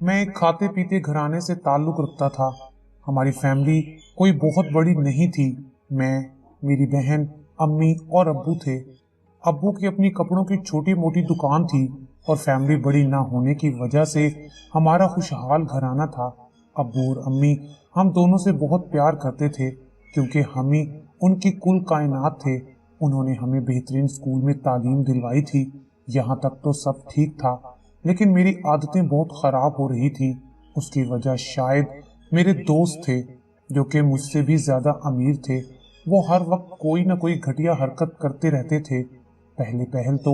मैं एक खाते पीते घराने से ताल्लुक रखता था। हमारी फैमिली कोई बहुत बड़ी नहीं थी। मैं, मेरी बहन, अम्मी और अब्बू थे। अब्बू की अपनी कपड़ों की छोटी मोटी दुकान थी और फैमिली बड़ी ना होने की वजह से हमारा खुशहाल घराना था। अब्बू और अम्मी हम दोनों से बहुत प्यार करते थे क्योंकि हम ही उनकी कुल कायनात थे। उन्होंने हमें बेहतरीन स्कूल में तालीम दिलवाई थी। यहाँ तक तो सब ठीक था, लेकिन मेरी आदतें बहुत खराब हो रही थी। उसकी वजह शायद मेरे दोस्त थे जो कि मुझसे भी ज्यादा अमीर थे। वो हर वक्त कोई ना कोई घटिया हरकत करते रहते थे। पहले पहल तो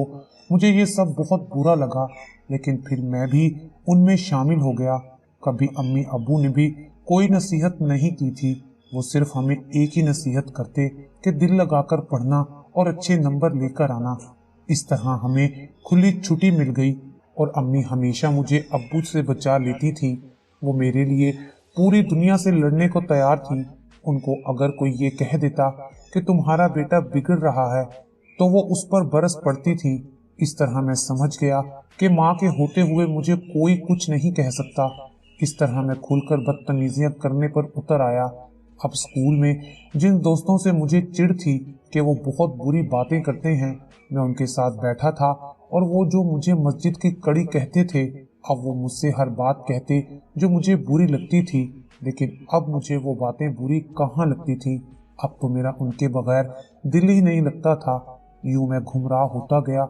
मुझे ये सब बहुत बुरा लगा, लेकिन फिर मैं भी उनमें शामिल हो गया। कभी अम्मी अब्बू ने भी कोई नसीहत नहीं की थी। वो सिर्फ हमें एक ही नसीहत करते कि दिल लगाकर पढ़ना और अच्छे नंबर लेकर आना। इस तरह हमें खुली छुट्टी मिल गई और अम्मी हमेशा मुझे अब्बू से बचा लेती थी। वो मेरे लिए पूरी दुनिया से लड़ने को तैयार थी। उनको अगर कोई ये कह देता कि तुम्हारा बेटा बिगड़ रहा है तो वो उस पर बरस पड़ती थी। इस तरह मैं समझ गया कि माँ के होते हुए मुझे कोई कुछ नहीं कह सकता। इस तरह मैं खुलकर बदतमीजियां करने पर उतर आया। अब स्कूल में जिन दोस्तों से मुझे चिढ़ थी कि वो बहुत बुरी बातें करते हैं, मैं उनके साथ बैठा था और वो जो मुझे मस्जिद की कड़ी कहते थे, अब वो मुझसे हर बात कहते जो मुझे बुरी लगती थी। लेकिन अब मुझे वो बातें बुरी कहाँ लगती थी। अब तो मेरा उनके बगैर दिल ही नहीं लगता था। यूं मैं गुमराह होता गया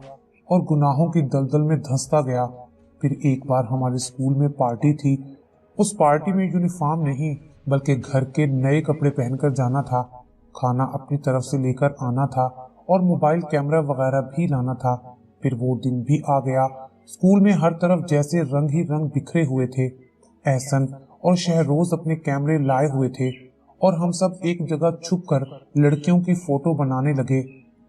और गुनाहों की दलदल में धंसता गया। फिर एक बार हमारे स्कूल में पार्टी थी। उस पार्टी में यूनिफॉर्म नहीं बल्कि घर के नए कपड़े पहनकर जाना था। खाना अपनी तरफ से लेकर आना था और मोबाइल कैमरा वगैरह भी लाना था। फिर वो दिन भी आ गया। स्कूल में हर तरफ जैसे रंग ही रंग बिखरे हुए थे। एहसन और शहरोज अपने कैमरे लाए हुए थे और हम सब एक जगह छुप कर लड़कियों की फोटो बनाने लगे।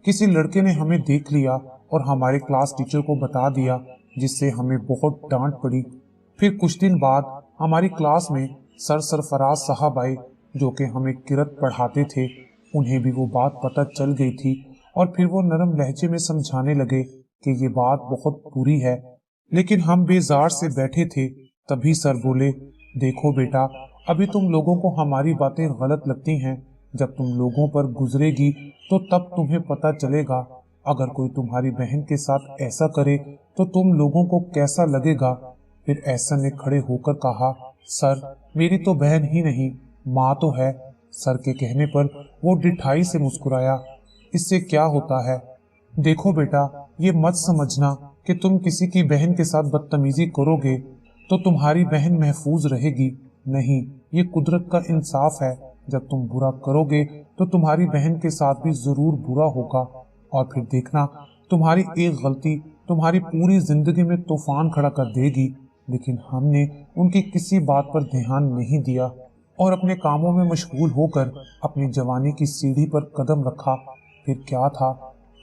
किसी लड़के ने हमें देख लिया और हमारे क्लास टीचर को बता दिया, जिससे हमें बहुत डांट पड़ी। फिर कुछ दिन बाद हमारी क्लास में सर सरफराज साहब आए जो कि हमें किरत पढ़ाते थे। उन्हें भी वो बात पता चल गई थी और फिर वो नरम लहजे में समझाने लगे कि ये बात बहुत बुरी है। लेकिन हम बेजार से बैठे थे। तभी सर बोले, देखो बेटा, अभी तुम लोगों को हमारी बातें गलत लगती हैं। जब तुम लोगों पर गुजरेगी तो तब तुम्हें पता चलेगा। अगर कोई तुम्हारी बहन के साथ ऐसा करे तो तुम लोगों को कैसा लगेगा। फिर एहसन ने खड़े होकर कहा, सर, मेरी तो बहन ही नहीं, माँ तो है। सर के कहने पर वो ढिठाई से मुस्कुराया। इससे क्या होता है? देखो बेटा, ये मत समझना कि तुम किसी की बहन के साथ बदतमीजी करोगे तो तुम्हारी बहन महफूज रहेगी। नहीं, ये कुदरत का इंसाफ है। जब तुम बुरा करोगे तो तुम्हारी बहन के साथ भी जरूर बुरा होगा और फिर देखना, तुम्हारी एक गलती तुम्हारी पूरी जिंदगी में तूफान खड़ा कर देगी। लेकिन हमने उनकी किसी बात पर ध्यान नहीं दिया और अपने कामों में मशगूल होकर अपनी जवानी की सीढ़ी पर कदम रखा। फिर क्या था,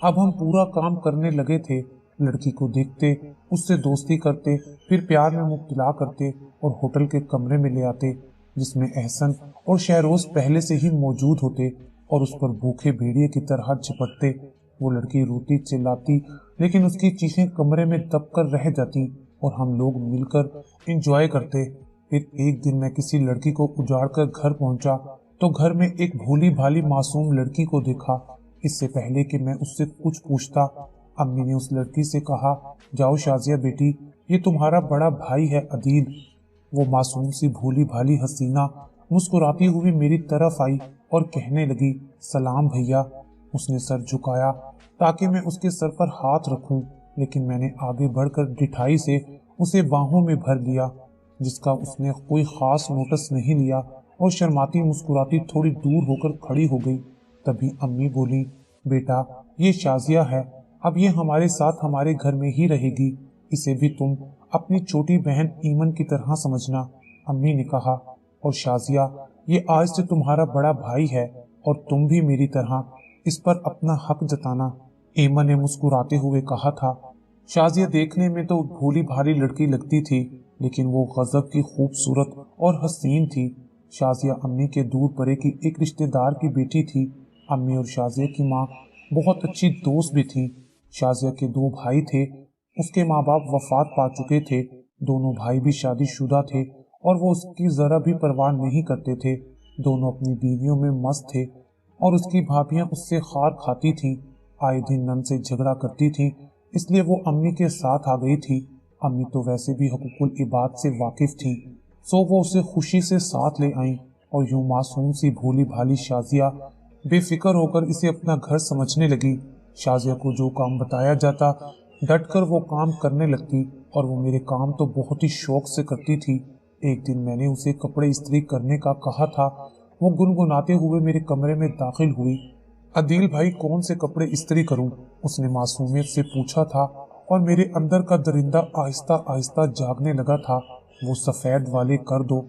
अब हम पूरा काम करने लगे थे। लड़की को देखते, उससे दोस्ती करते, फिर प्यार में मुब्तला करते और होटल के कमरे में ले आते जिसमें एहसन और शहरोज पहले से ही मौजूद होते और उस पर भूखे भेड़िए की तरह झपटते। वो लड़की रोती चिल्लाती, लेकिन उसकी चीखें कमरे में दब कर रह जाती और हम लोग मिलकर एंजॉय करते। फिर एक दिन मैं किसी लड़की को उजाड़ कर घर पहुंचा तो घर में एक भोली भाली मासूम लड़की को देखा। इससे पहले कि मैं उससे कुछ पूछता, अम्मी ने उस लड़की से कहा, जाओ शाजिया बेटी, ये तुम्हारा बड़ा भाई है अदील। वो मासूम सी भोली भाली हसीना मुस्कुराती हुई मेरी तरफ आई और कहने लगी, सलाम भैया। उसने सर झुकाया ताकि मैं उसके सर पर हाथ रखूं, लेकिन मैंने आगे बढ़कर ढिठाई से उसे बाहों में भर लिया, जिसका उसने कोई खास नोटिस नहीं लिया और शर्माती मुस्कुराती थोड़ी दूर होकर खड़ी हो गई। तभी अम्मी बोली, बेटा, ये शाजिया है, अब ये हमारे साथ हमारे घर में ही रहेगी। इसे भी तुम अपनी छोटी बहन ईमन की तरह समझना। अम्मी ने कहा, और शाजिया, ये आज से तुम्हारा बड़ा भाई है और तुम भी मेरी तरह इस पर अपना हक जताना। ईमन ने मुस्कुराते हुए कहा था। शाजिया देखने में तो भोली भाली लड़की लगती थी, लेकिन वो गजब की खूबसूरत और हसीन थी। शाजिया अम्मी के दूर परे की एक रिश्तेदार की बेटी थी। अम्मी और शाजिया की माँ बहुत अच्छी दोस्त भी थी। शाजिया के दो भाई थे। उसके माँ बाप वफात पा चुके थे, दोनों भाई भी शादीशुदा थे और वो उसकी जरा भी परवाह नहीं करते थे। दोनों अपनी बीवियों में मस्त थे और उसकी भाभियां उससे खार खाती थीं। आए दिन नन से झगड़ा करती थीं, इसलिए वो अम्मी के साथ आ गई थी। अम्मी तो वैसे भी हकूकुल इबाद से वाकिफ थी, सो वो उसे खुशी से साथ ले आईं और यूं मासूम सी भोली भाली शाजिया बेफिक्र होकर इसे अपना घर समझने लगी। शाजिया को जो काम बताया जाता डटकर वो काम करने लगती और वो मेरे काम तो बहुत ही शौक से करती थी। एक दिन मैंने उसे कपड़े इस्त्री करने का कहा था। वो गुनगुनाते हुए मेरे कमरे में दाखिल हुई। अदील भाई, कौन से कपड़े इस्त्री करूं? उसने मासूमियत से पूछा था और मेरे अंदर का दरिंदा आहिस्ता आहिस्ता जागने लगा था। वो सफेद वाले कर दो,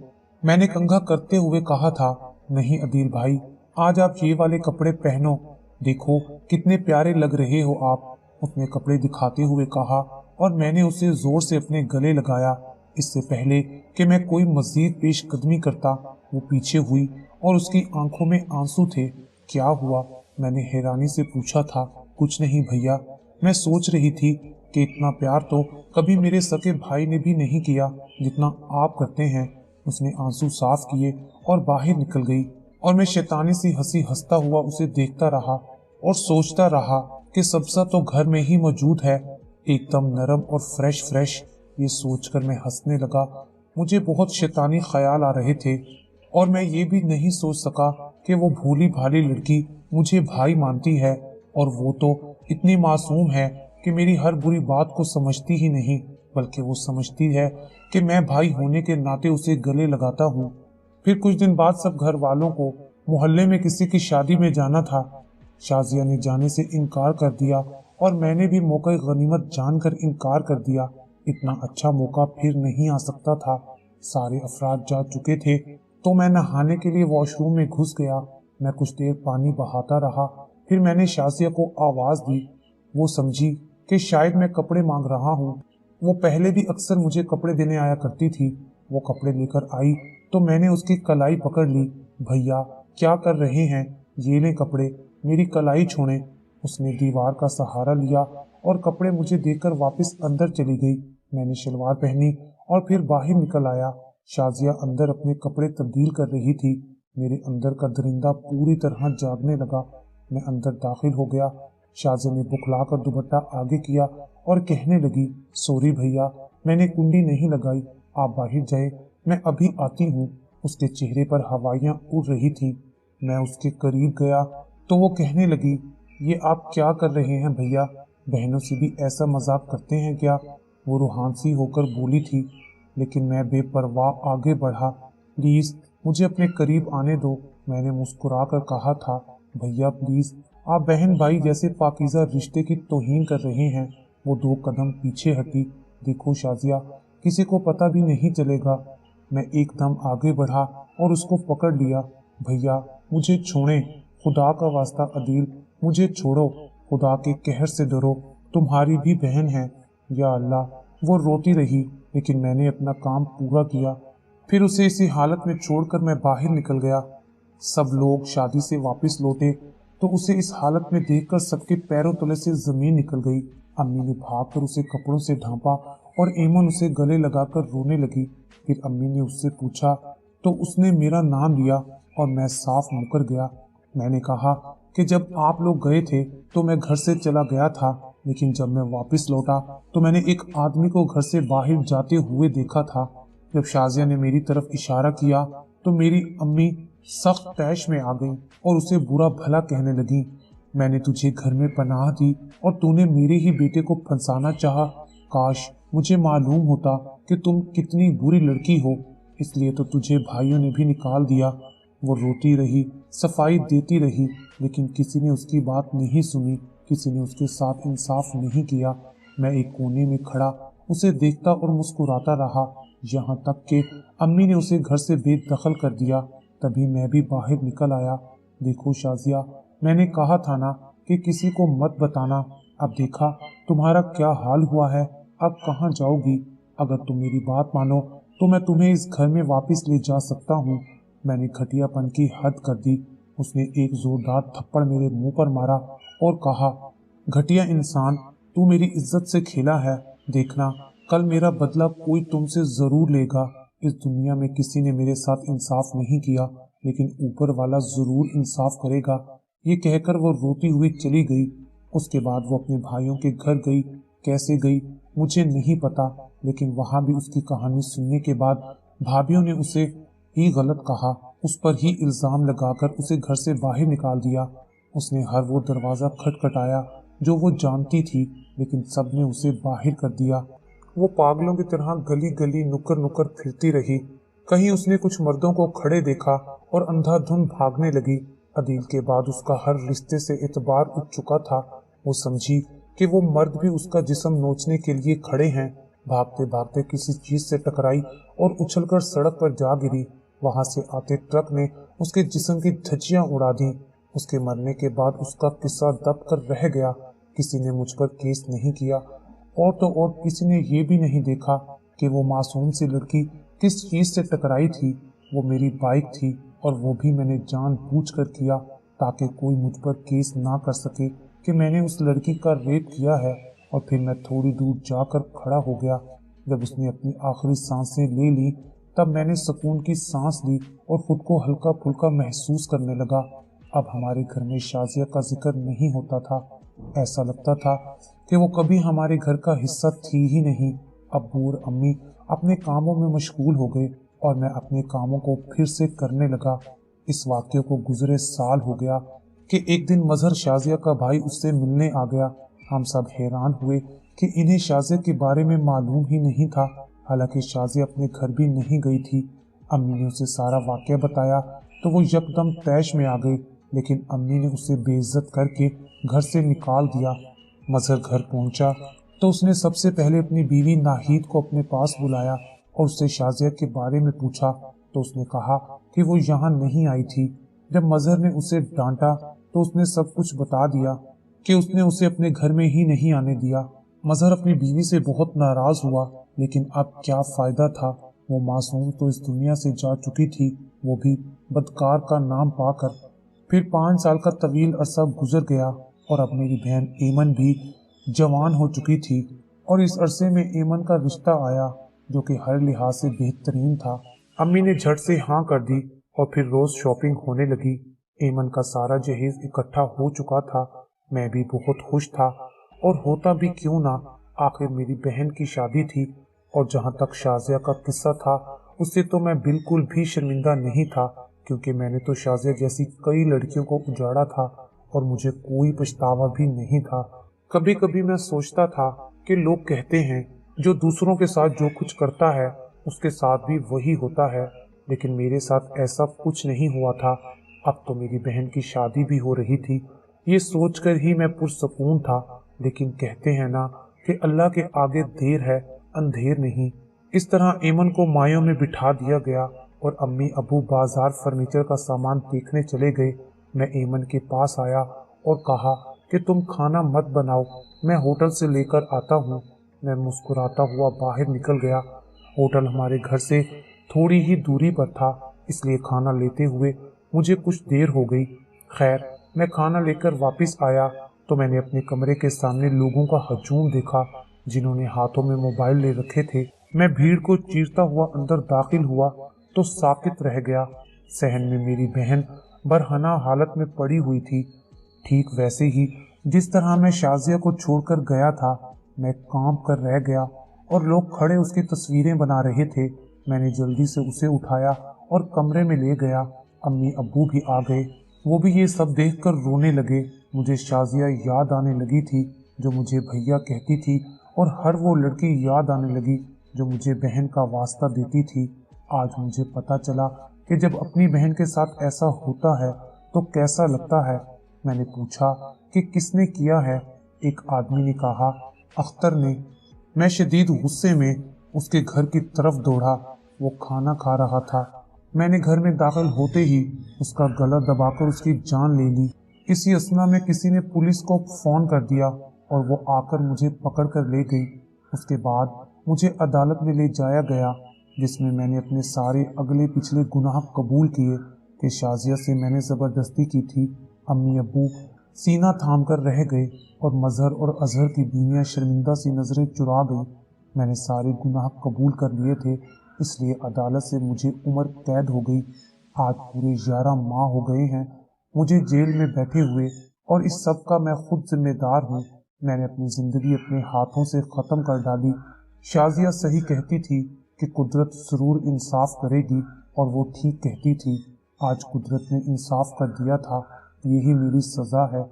मैंने कंघा करते हुए कहा था। नहीं अदील भाई, आज आप ये वाले कपड़े पहनो, देखो कितने प्यारे लग रहे हो आप, उसने कपड़े दिखाते हुए कहा और मैंने उसे जोर से अपने गले लगाया। इससे पहले कि मैं कोई मजीद पेशकदमी करता, वो पीछे हुई और उसकी आंखों में आंसू थे। क्या हुआ? मैंने हैरानी से पूछा था। कुछ नहीं भैया, मैं सोच रही थी कि इतना प्यार तो कभी मेरे सके भाई ने भी नहीं किया जितना आप करते हैं। उसने आंसू साफ किए और बाहर निकल गई और मैं शैतानी सी हंसी हंसता हुआ उसे देखता रहा और सोचता रहा कि सब्जा तो घर में ही मौजूद है, एकदम नरम और फ्रेश फ्रेश। ये सोचकर मैं हंसने लगा। मुझे बहुत शैतानी ख्याल आ रहे थे और मैं ये भी नहीं सोच सका कि वो भोली भाली लड़की मुझे भाई मानती है और वो तो इतनी मासूम है कि मेरी हर बुरी बात को समझती ही नहीं, बल्कि वो समझती है कि मैं भाई होने के नाते उसे गले लगाता हूँ। फिर कुछ दिन बाद सब घर वालों को मोहल्ले में किसी की शादी में जाना था। शाजिया ने जाने से इनकार कर दिया और मैंने भी मौका गनीमत जानकर इनकार कर दिया। इतना अच्छा मौका फिर नहीं आ सकता था। सारे अफराद जा चुके थे तो मैं नहाने के लिए वॉशरूम में घुस गया। मैं कुछ देर पानी बहाता रहा, फिर मैंने शाजिया को आवाज दी। वो समझी कि शायद मैं कपड़े मांग रहा हूँ। वो पहले भी अक्सर मुझे कपड़े देने आया करती थी। वो कपड़े लेकर आई तो मैंने उसकी कलाई पकड़ ली। भैया क्या कर रहे हैं? ये लें कपड़े, मेरी कलाई छोड़ें। उसने दीवार का सहारा लिया और कपड़े मुझे देकर वापस अंदर चली गई। मैंने शलवार पहनी और फिर बाहर निकल आया। शाजिया अंदर अपने कपड़े तब्दील कर रही थी। मेरे अंदर का दरिंदा पूरी तरह जागने लगा। मैं अंदर दाखिल हो गया। शाजिया ने बुखलाकर दुपट्टा आगे किया और कहने लगी, सॉरी भैया, मैंने कुंडी नहीं लगाई, आप बाहर जाए, मैं अभी आती हूँ। उसके चेहरे पर हवाइयाँ उड़ रही थी। मैं उसके करीब गया तो वो कहने लगी, ये आप क्या कर रहे हैं भैया? बहनों से भी ऐसा मजाक करते हैं क्या? वो रूहानसी होकर बोली थी, लेकिन मैं बेपरवाह आगे बढ़ा। प्लीज मुझे अपने करीब आने दो, मैंने मुस्कुरा कर कहा था। भैया प्लीज, आप बहन भाई जैसे पाकीज़ा रिश्ते की तौहीन कर रहे हैं। वो 2 कदम पीछे हटी। देखो शाजिया, किसी को पता भी नहीं चलेगा। मैं एकदम आगे बढ़ा और उसको पकड़ लिया। भैया मुझे छोड़ें, खुदा का वास्ता अदील, मुझे छोड़ो, खुदा के कहर से डरो, तुम्हारी भी बहन है। या अल्लाह, वो रोती रही, लेकिन मैंने अपना काम पूरा किया। फिर उसे इसी हालत में छोड़कर मैं बाहर निकल गया। सब लोग शादी से वापस लौटे तो उसे इस हालत में देखकर सबके पैरों तले से जमीन निकल गई। अम्मी ने भागकर उसे कपड़ों से ढांपा और एमन उसे गले लगाकर रोने लगी। फिर अम्मी ने उससे पूछा तो उसने मेरा नाम लिया और मैं साफ मुकर गया। मैंने कहा कि जब आप लोग गए थे तो मैं घर से चला गया था, लेकिन जब मैं वापस लौटा तो मैंने एक आदमी को घर से बाहर जाते हुए देखा था। जब शाजिया ने मेरी तरफ इशारा किया तो मेरी अम्मी सख्त तैश में आ गई और उसे बुरा भला कहने लगी। मैंने तुझे घर में पनाह दी और तूने मेरे ही बेटे को फंसाना चाहा। काश मुझे मालूम होता कि तुम कितनी बुरी लड़की हो, इसलिए तो तुझे भाइयों ने भी निकाल दिया। वो रोती रही, सफाई देती रही, लेकिन किसी ने उसकी बात नहीं सुनी, किसी ने उसके साथ इंसाफ नहीं किया। मैं एक कोने में खड़ा उसे देखता और मुस्कुराता रहा, यहाँ तक कि अम्मी ने उसे घर से बेदखल कर दिया। तभी मैं भी बाहर निकल आया। देखो शाजिया, मैंने कहा था ना कि किसी को मत बताना। अब देखा तुम्हारा क्या हाल हुआ है। अब कहाँ जाओगी? अगर तुम मेरी बात मानो तो मैं तुम्हें इस घर में वापस ले जा सकता हूँ। मैंने घटियापन की हद कर दी। उसने एक जोरदार थप्पड़ मेरे मुंह पर मारा और कहा, घटिया इंसान, तू मेरी इज्जत से खेला है, देखना कल मेरा बदला कोई तुमसे जरूर लेगा। इस दुनिया में किसी ने मेरे साथ इंसाफ नहीं किया, लेकिन ऊपर वाला जरूर इंसाफ करेगा। ये कहकर वो रोती हुई चली गई। उसके बाद वो अपने भाइयों के घर गई। कैसे गई मुझे नहीं पता, लेकिन वहां भी उसकी कहानी सुनने के बाद भाभीियों ने उसे ही गलत कहा, उस पर ही इल्जाम लगाकर उसे घर से बाहर निकाल दिया। उसने हर वो दरवाजा खटखटाया जो वो जानती थी, लेकिन सबने उसे बाहर कर दिया। वो पागलों की तरह गली गली नुक्कड़ नुक्कड़ फिरती रही। कहीं उसने कुछ मर्दों को खड़े देखा और अंधाधुंध भागने लगी। अदील के बाद उसका हर रिश्ते से एतबार उठ चुका था। वो समझी कि वो मर्द भी उसका जिस्म नोचने के लिए खड़े हैं। भागते भागते किसी चीज से टकराई और उछलकर सड़क पर जा गिरी। वहां से आते ट्रक ने उसके जिस्म की धज्जियां उड़ा दी। उसके मरने के बाद उसका किस्सा दब कर रह गया। किसी ने मुझ पर केस नहीं किया, और तो और किसी ने ये भी नहीं देखा कि वो मासूम सी लड़की किस चीज से टकराई थी। वो मेरी बाइक थी, और वो भी मैंने जानबूझकर किया ताकि कोई मुझ पर केस ना कर सके कि मैंने उस लड़की का रेप किया है। और फिर मैं थोड़ी दूर जाकर खड़ा हो गया। जब उसने अपनी आखिरी सांसें ले ली, तब मैंने सुकून की सांस ली और खुद को हल्का फुल्का महसूस करने लगा। अब हमारे घर में शाजिया का जिक्र नहीं होता था। ऐसा लगता था कि वो कभी हमारे घर का हिस्सा थी ही नहीं। अब्बू और अम्मी अपने कामों में मशगूल हो गए और मैं अपने कामों को फिर से करने लगा। इस वाक्य को गुजरे साल हो गया कि एक दिन मजहर शाजिया का भाई उससे मिलने आ गया। हम सब हैरान हुए कि इन्हें शाजिया के बारे में मालूम ही नहीं था, हालांकि शाजिया अपने घर भी नहीं गई थी। अम्मी ने उसे सारा वाक्य बताया तो वो यकदम तैश में आ गई, लेकिन अम्मी ने उसे बेइज्जत करके घर से निकाल दिया। मजहर घर पहुंचा तो उसने सबसे पहले अपनी बीवी नाहिद को अपने पास बुलाया और उससे शाजिया के बारे में पूछा तो उसने कहा कि वो यहाँ नहीं आई थी। जब मजहर ने उसे डांटा तो उसने सब कुछ बता दिया कि उसने उसे अपने घर में ही नहीं आने दिया। मजहर अपनी बीवी से बहुत नाराज हुआ, लेकिन अब क्या फायदा था। वो मासूम तो इस दुनिया से जा चुकी थी, वो भी बदकार का नाम पाकर। फिर 5 साल का तवील अरसा गुजर गया और अब मेरी बहन एमन भी जवान हो चुकी थी और इस अरसे में एमन का रिश्ता आया जो कि हर लिहाज से बेहतरीन था। अम्मी ने झट से हाँ कर दी और फिर रोज शॉपिंग होने लगी। एमन का सारा जहेज इकट्ठा हो चुका था। मैं भी बहुत खुश था, और होता भी क्यों ना, आखिर मेरी बहन की शादी थी। और जहाँ तक शाजिया का किस्सा था, उससे तो मैं बिल्कुल भी शर्मिंदा नहीं था, क्योंकि मैंने तो शाजिया जैसी कई लड़कियों को उजाड़ा था और मुझे कोई पछतावा भी नहीं था। कभी कभी मैं सोचता था कि लोग कहते हैं जो दूसरों के साथ जो कुछ करता है उसके साथ भी वही होता है, लेकिन मेरे साथ ऐसा कुछ नहीं हुआ था। अब तो मेरी बहन की शादी भी हो रही थी। ये सोचकर ही मैं पुरसकून था, लेकिन कहते हैं ना कि अल्लाह के आगे देर है अंधेर नहीं। इस तरह एमन को मायों में बिठा दिया गया और अम्मी अबू बाजार फर्नीचर का सामान देखने चले गए। मैं एमन के पास आया और कहा कि तुम खाना मत बनाओ, मैं होटल से लेकर आता हूँ। मैं मुस्कुराता हुआ बाहर निकल गया। होटल हमारे घर से थोड़ी ही दूरी पर था, इसलिए खाना लेते हुए मुझे कुछ देर हो गई। खैर, मैं खाना लेकर वापस आया तो मैंने अपने कमरे के सामने लोगों का हजूम देखा जिन्होंने हाथों में मोबाइल ले रखे थे। मैं भीड़ को चीरता हुआ अंदर दाखिल हुआ तो साकित रह गया। सहन में मेरी बहन बरहना हालत में पड़ी हुई थी, ठीक वैसे ही जिस तरह मैं शाजिया को छोड़कर गया था। मैं कांप कर रह गया और लोग खड़े उसकी तस्वीरें बना रहे थे। मैंने जल्दी से उसे उठाया और कमरे में ले गया। अम्मी अब्बू भी आ गए, वो भी ये सब देखकर रोने लगे। मुझे शाजिया याद आने लगी थी जो मुझे भैया कहती थी, और हर वो लड़की याद आने लगी जो मुझे बहन का वास्ता देती थी। आज मुझे पता चला कि जब अपनी बहन के साथ ऐसा होता है तो कैसा लगता है। मैंने पूछा कि किसने किया है। एक आदमी ने कहा, अख्तर ने। मैं शदीद गुस्से में उसके घर की तरफ दौड़ा। वो खाना खा रहा था। मैंने घर में दाखिल होते ही उसका गला दबाकर उसकी जान ले ली। इसी असना में किसी ने पुलिस को फोन कर दिया और वो आकर मुझे पकड़ कर ले गई। उसके बाद मुझे अदालत में ले जाया गया, जिसमें मैंने अपने सारे अगले पिछले गुनाह कबूल किए कि शाजिया से मैंने ज़बरदस्ती की थी। अम्मी अब्बू सीना थाम कर रह गए और मजहर और अजहर की बीवियां शर्मिंदा सी नजरें चुरा गई। मैंने सारे गुनाह कबूल कर लिए थे, इसलिए अदालत से मुझे उम्र कैद हो गई। आज पूरे 11 माह हो गए हैं मुझे जेल में बैठे हुए, और इस सब का मैं खुद जिम्मेदार हूँ। मैंने अपनी जिंदगी अपने हाथों से खत्म कर डाली। शाजिया सही कहती थी कि कुदरत जरूर इंसाफ करेगी, और वो ठीक कहती थी। आज कुदरत ने इंसाफ कर दिया था। यही मेरी सजा है।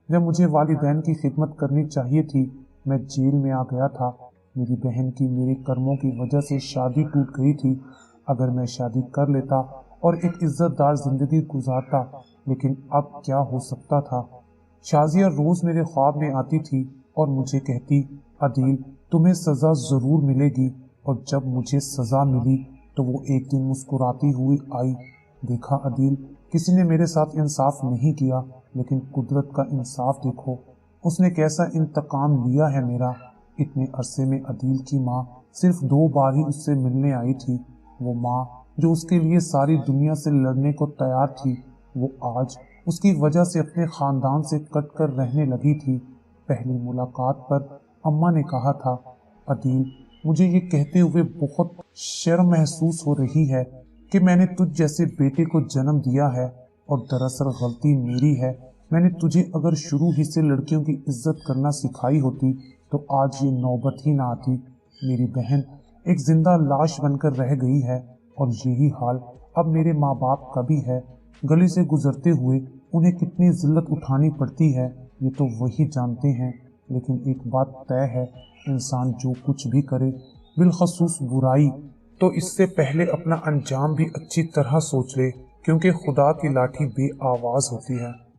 जब मुझे वालिदैन की खिदमत करनी चाहिए थी, मैं जेल में आ गया था। मेरी बहन की मेरे कर्मों की वजह से शादी टूट गई थी। अगर मैं शादी कर लेता और एक इज्जतदार जिंदगी गुजारता, लेकिन अब क्या हो सकता था। शाजिया रोज मेरे ख्वाब में आती थी और मुझे कहती, अदील तुम्हें सजा जरूर मिलेगी। और जब मुझे सजा मिली तो वो एक दिन मुस्कुराती हुई आई। देखा अदील, किसी ने मेरे साथ इंसाफ नहीं किया, लेकिन कुदरत का इंसाफ देखो, उसने कैसा इंतकाम लिया है मेरा। इतने अरसे में अदील की माँ सिर्फ 2 बार ही उससे मिलने आई थी। वो माँ जो उसके लिए सारी दुनिया से लड़ने को तैयार थी, वो आज उसकी वजह से अपने खानदान से कट कर रहने लगी थी। पहली मुलाकात पर अम्मा ने कहा था, अदील मुझे ये कहते हुए बहुत शर्म महसूस हो रही है कि मैंने तुझ जैसे बेटे को जन्म दिया है, और दरअसल गलती मेरी है। मैंने तुझे अगर शुरू ही से लड़कियों की इज्जत करना सिखाई होती तो आज ये नौबत ही ना आती। मेरी बहन एक जिंदा लाश बनकर रह गई है, और यही हाल अब मेरे माँ बाप का भी है। गली से गुजरते हुए उन्हें कितनी जिल्लत उठानी पड़ती है, ये तो वही जानते हैं। लेकिन एक बात तय है, इंसान जो कुछ भी करे, बिलखसूस बुराई, तो इससे पहले अपना अंजाम भी अच्छी तरह सोच ले, क्योंकि खुदा की लाठी बे आवाज होती है।